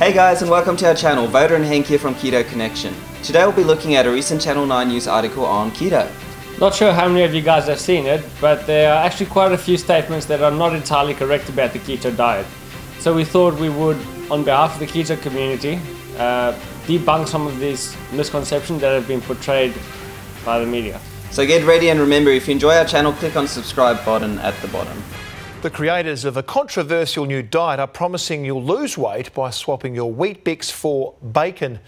Hey guys, and welcome to our channel. Voder and Henk here from Keto Connection. Today we'll be looking at a recent Channel 9 news article on keto. Not sure how many of you guys have seen it, but there are actually quite a few statements that are not entirely correct about the keto diet. So we thought we would, on behalf of the keto community, debunk some of these misconceptions that have been portrayed by the media. So get ready, and remember, if you enjoy our channel, click on the subscribe button at the bottom. The creators of a controversial new diet are promising you'll lose weight by swapping your wheat bix for bacon.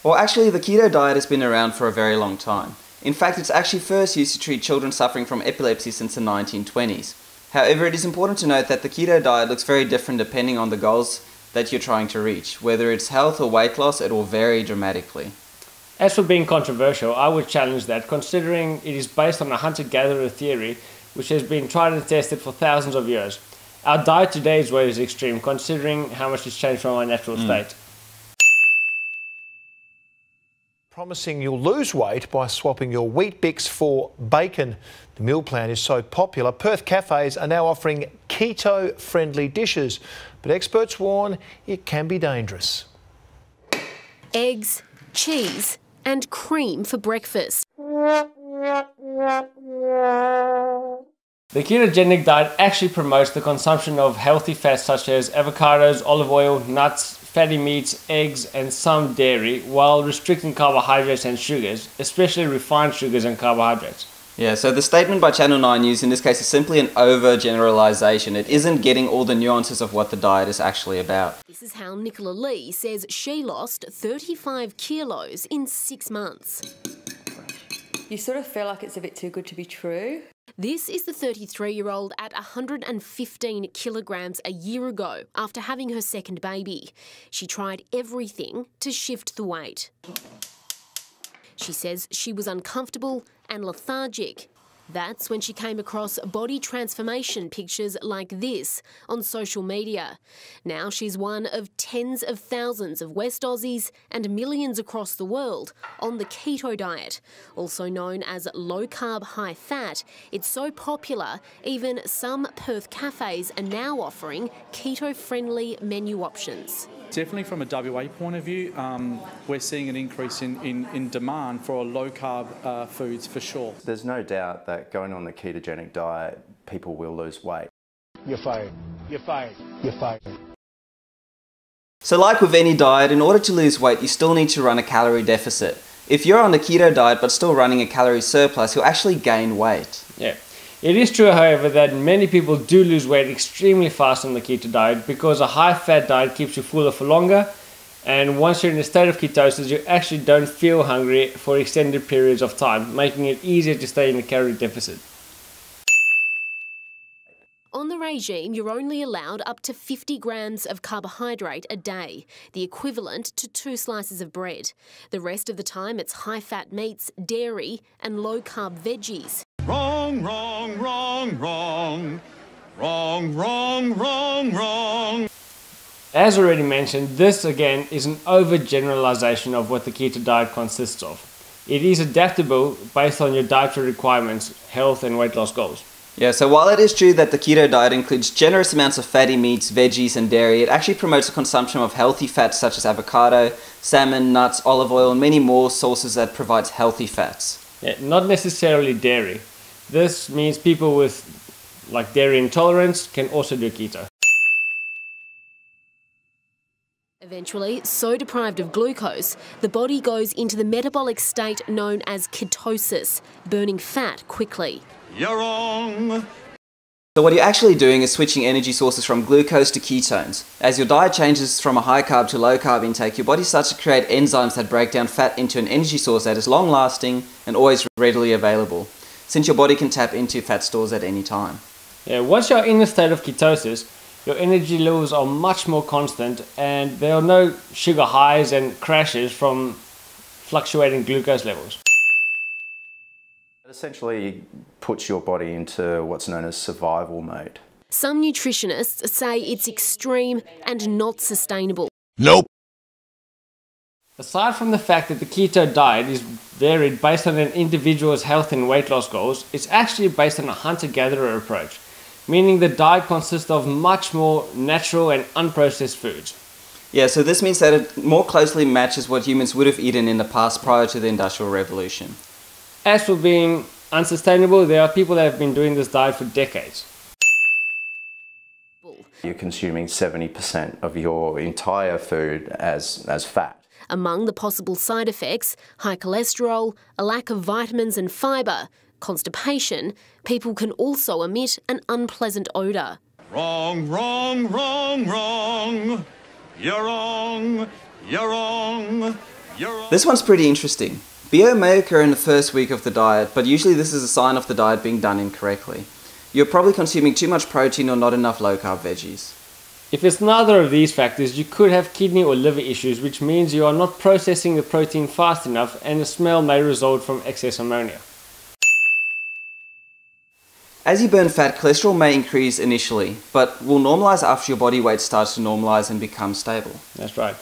Well, actually, the keto diet has been around for a very long time. In fact, it's actually first used to treat children suffering from epilepsy since the 1920s. However, it is important to note that the keto diet looks very different depending on the goals that you're trying to reach. Whether it's health or weight loss, it will vary dramatically. As for being controversial, I would challenge that, considering it is based on a hunter-gatherer theory which has been tried and tested for thousands of years. Our diet today is what is extreme, considering how much it's changed from our natural state. Promising you'll lose weight by swapping your wheat bix for bacon. The meal plan is so popular, Perth cafes are now offering keto-friendly dishes, but experts warn it can be dangerous. Eggs, cheese and cream for breakfast. The ketogenic diet actually promotes the consumption of healthy fats such as avocados, olive oil, nuts, fatty meats, eggs and some dairy, while restricting carbohydrates and sugars, especially refined sugars and carbohydrates. Yeah, so the statement by Channel 9 News in this case is simply an overgeneralization. It isn't getting all the nuances of what the diet is actually about. This is how Nicola Lee says she lost 35 kilos in 6 months. You sort of feel like it's a bit too good to be true. This is the 33-year-old at 115 kilograms a year ago after having her second baby. She tried everything to shift the weight. She says she was uncomfortable and lethargic. That's when she came across body transformation pictures like this on social media. Now she's one of tens of thousands of West Aussies and millions across the world on the keto diet. Also known as low-carb, high-fat, it's so popular even some Perth cafes are now offering keto-friendly menu options. Definitely from a WA point of view, we're seeing an increase in demand for low-carb foods for sure. There's no doubt that going on the ketogenic diet, people will lose weight. You're fired. You're fired. You're fired. So like with any diet, in order to lose weight, you still need to run a calorie deficit. If you're on the keto diet but still running a calorie surplus, you'll actually gain weight. Yeah. It is true, however, that many people do lose weight extremely fast on the keto diet because a high-fat diet keeps you fuller for longer, and once you're in a state of ketosis, you actually don't feel hungry for extended periods of time, making it easier to stay in a calorie deficit. On the regime, you're only allowed up to 50 grams of carbohydrate a day, the equivalent to 2 slices of bread. The rest of the time, it's high-fat meats, dairy and low-carb veggies. Wrong, wrong, wrong, wrong. Wrong, wrong, wrong, wrong. As already mentioned, this again is an overgeneralization of what the keto diet consists of. It is adaptable based on your dietary requirements, health and weight loss goals. Yeah, so while it is true that the keto diet includes generous amounts of fatty meats, veggies and dairy, it actually promotes the consumption of healthy fats such as avocado, salmon, nuts, olive oil and many more sources that provides healthy fats. Yeah, not necessarily dairy. This means people with dairy intolerance can also do keto. Eventually, so deprived of glucose, the body goes into the metabolic state known as ketosis, burning fat quickly. You're wrong. So what you're actually doing is switching energy sources from glucose to ketones. As your diet changes from a high carb to low carb intake, your body starts to create enzymes that break down fat into an energy source that is long lasting and always readily available, since your body can tap into fat stores at any time. Yeah, once you're in a state of ketosis, your energy levels are much more constant and there are no sugar highs and crashes from fluctuating glucose levels. It essentially puts your body into what's known as survival mode. Some nutritionists say it's extreme and not sustainable. Nope. Aside from the fact that the keto diet is varied based on an individual's health and weight loss goals, it's actually based on a hunter-gatherer approach. meaning the diet consists of much more natural and unprocessed foods. Yeah, so this means that it more closely matches what humans would have eaten in the past prior to the Industrial Revolution. As for being unsustainable, there are people that have been doing this diet for decades. You're consuming 70% of your entire food as fat. Among the possible side effects, high cholesterol, a lack of vitamins and fibre, constipation. People can also emit an unpleasant odour. Wrong, wrong, wrong, wrong. You're wrong, you're wrong, you're wrong. This one's pretty interesting. BO may occur in the first week of the diet, but usually this is a sign of the diet being done incorrectly. You're probably consuming too much protein or not enough low-carb veggies. If it's neither of these factors, you could have kidney or liver issues, which means you are not processing the protein fast enough and the smell may result from excess ammonia. As you burn fat, cholesterol may increase initially, but will normalize after your body weight starts to normalize and become stable. That's right.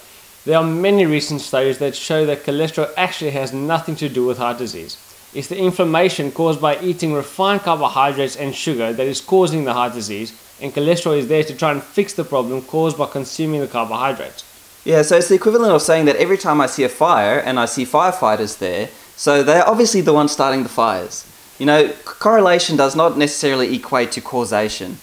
There are many recent studies that show that cholesterol actually has nothing to do with heart disease. It's the inflammation caused by eating refined carbohydrates and sugar that is causing the heart disease, and cholesterol is there to try and fix the problem caused by consuming the carbohydrates. Yeah, so it's the equivalent of saying that every time I see a fire and I see firefighters there, so they're obviously the ones starting the fires. You know, correlation does not necessarily equate to causation.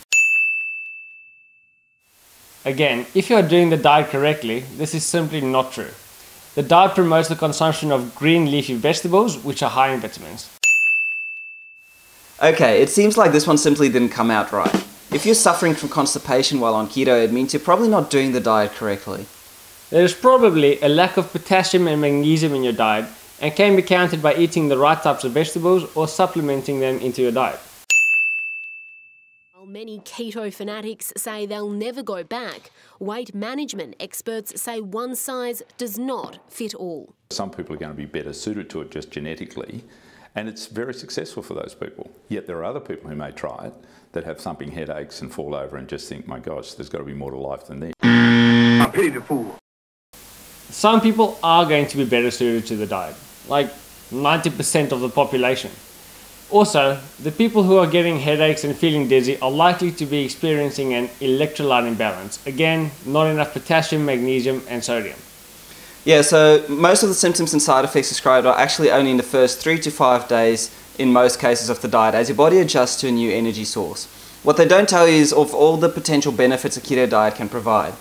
Again, if you are doing the diet correctly, this is simply not true. The diet promotes the consumption of green leafy vegetables, which are high in vitamins. Okay, it seems like this one simply didn't come out right. If you're suffering from constipation while on keto, it means you're probably not doing the diet correctly. There is probably a lack of potassium and magnesium in your diet and can be countered by eating the right types of vegetables or supplementing them into your diet. While many keto fanatics say they'll never go back, weight management experts say one size does not fit all. Some people are going to be better suited to it just genetically, and it's very successful for those people. Yet there are other people who may try it that have thumping headaches and fall over and just think, my gosh, there's got to be more to life than this. I pity the fool. Some people are going to be better suited to the diet, like 90% of the population. Also, the people who are getting headaches and feeling dizzy are likely to be experiencing an electrolyte imbalance. Again, not enough potassium, magnesium and sodium. Yeah, so most of the symptoms and side effects described are actually only in the first 3 to 5 days in most cases of the diet as your body adjusts to a new energy source. What they don't tell you is of all the potential benefits a keto diet can provide.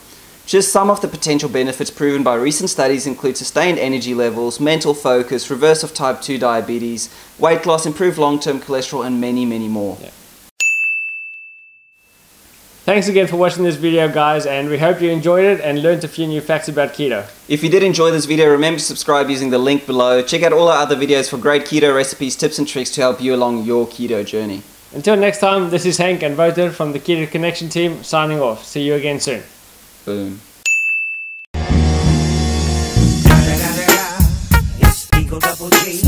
Just some of the potential benefits proven by recent studies include sustained energy levels, mental focus, reverse of type 2 diabetes, weight loss, improved long-term cholesterol, and many, many more. Yeah. Thanks again for watching this video, guys, and we hope you enjoyed it and learned a few new facts about keto. If you did enjoy this video, remember to subscribe using the link below. Check out all our other videos for great keto recipes, tips and tricks to help you along your keto journey. Until next time, this is Hank and Wouter from the Keto Connection team signing off. See you again soon. Boom. It's Eagle Double G.